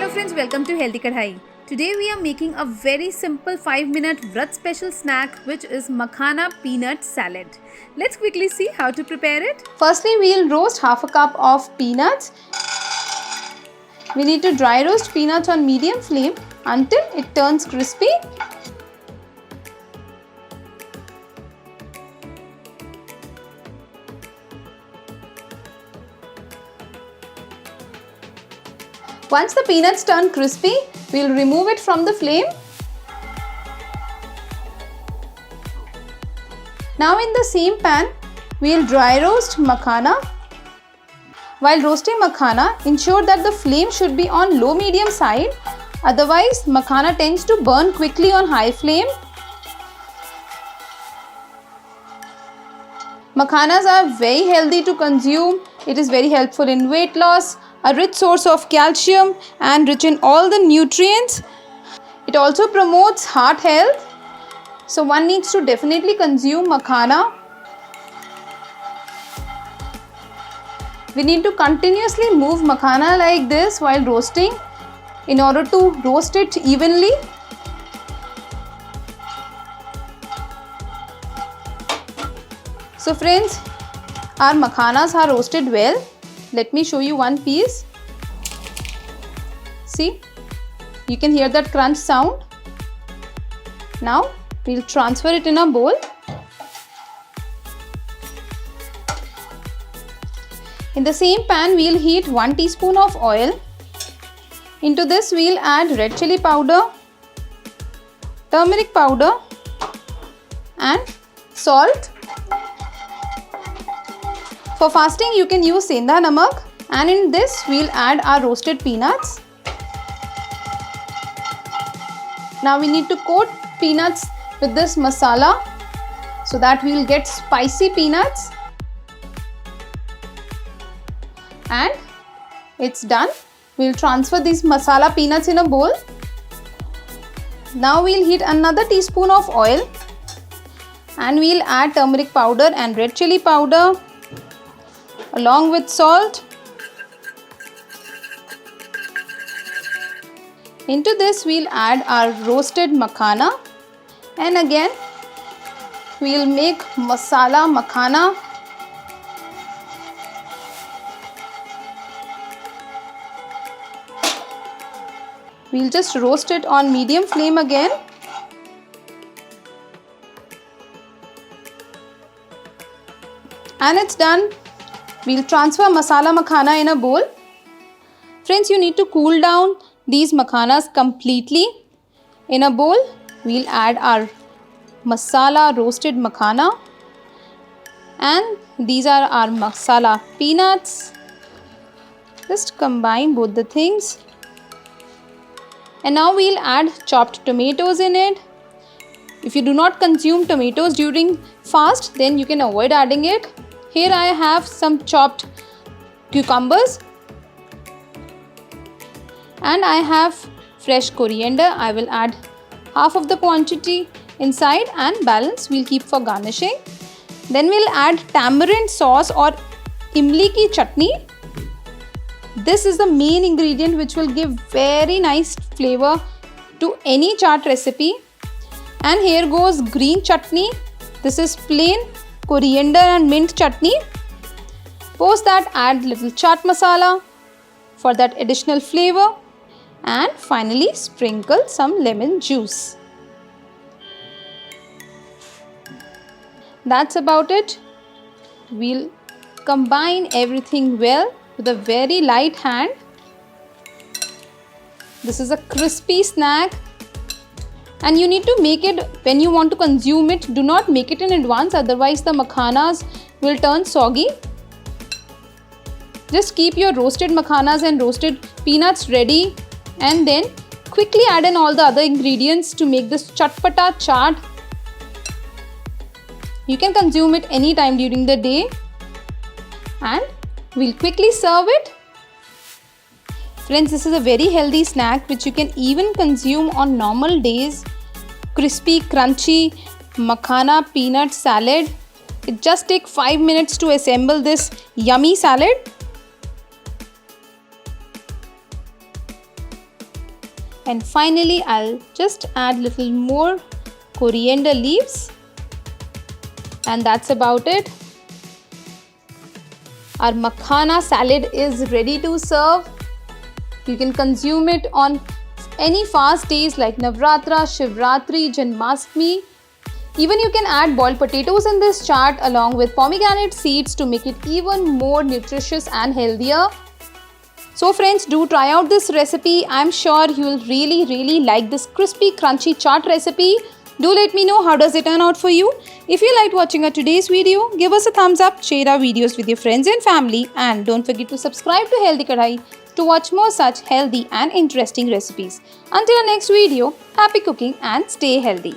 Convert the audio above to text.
Hello friends, welcome to Healthy Kadai. Today we are making a very simple 5-minute Vrat special snack which is Makhana peanut salad. Let's quickly see how to prepare it. Firstly, we'll roast half a cup of peanuts. We need to dry roast peanuts on medium flame until it turns crispy. Once the peanuts turn crispy, we'll remove it from the flame. Now in the same pan, we'll dry roast makhana. While roasting makhana, ensure that the flame should be on low-medium side. Otherwise, makhana tends to burn quickly on high flame. Makhanas are very healthy to consume. It is very helpful in weight loss, a rich source of calcium and rich in all the nutrients. It also promotes heart health. So one needs to definitely consume makhana. We need to continuously move makhana like this while roasting in order to roast it evenly. So friends, our makhanas are roasted well. Let me show you one piece. See, you can hear that crunch sound. Now we'll transfer it in a bowl. In the same pan, we'll heat 1 teaspoon of oil. Into this, we'll add red chili powder, turmeric powder, and salt. For fasting, you can use senda namak, and in this, we'll add our roasted peanuts. Now we need to coat peanuts with this masala so that we'll get spicy peanuts. And it's done. We'll transfer these masala peanuts in a bowl. Now we'll heat another teaspoon of oil and we'll add turmeric powder and red chili powder along with salt. Into this we'll add our roasted makhana and again we'll make masala makhana. We'll just roast it on medium flame again. And it's done. We'll transfer masala makhana in a bowl. Friends, you need to cool down these makhanas completely. In a bowl, we'll add our masala roasted makhana. And these are our masala peanuts. Just combine both the things. And now we'll add chopped tomatoes in it. If you do not consume tomatoes during fast, then you can avoid adding it. Here I have some chopped cucumbers. And I have fresh coriander. I will add half of the quantity inside and balance we'll keep for garnishing. Then we'll add tamarind sauce or imli ki chutney. This is the main ingredient which will give very nice flavor to any chaat recipe. And here goes green chutney. This is plain coriander and mint chutney. Post that, add little chaat masala for that additional flavor. And finally sprinkle some lemon juice. That's about it. We'll combine everything well with a very light hand. This is a crispy snack and you need to make it when you want to consume it. Do not make it in advance, otherwise the makhanas will turn soggy. Just keep your roasted makhanas and roasted peanuts ready and then quickly add in all the other ingredients to make this chatpata chaat. You can consume it anytime during the day and we'll quickly serve it. Friends, this is a very healthy snack which you can even consume on normal days. Crispy, crunchy makhana peanut salad. It just takes 5 minutes to assemble this yummy salad. And finally, I'll just add little more coriander leaves. And that's about it. Our makhana salad is ready to serve. You can consume it on any fast days like Navratra, Shivratri, Janmashtami. Even you can add boiled potatoes in this chaat along with pomegranate seeds to make it even more nutritious and healthier. So friends, do try out this recipe. I'm sure you will really like this crispy crunchy chaat recipe. Do let me know how does it turn out for you. If you liked watching our today's video, give us a thumbs up, share our videos with your friends and family, and don't forget to subscribe to Healthy Kadai to watch more such healthy and interesting recipes. Until our next video, happy cooking and stay healthy.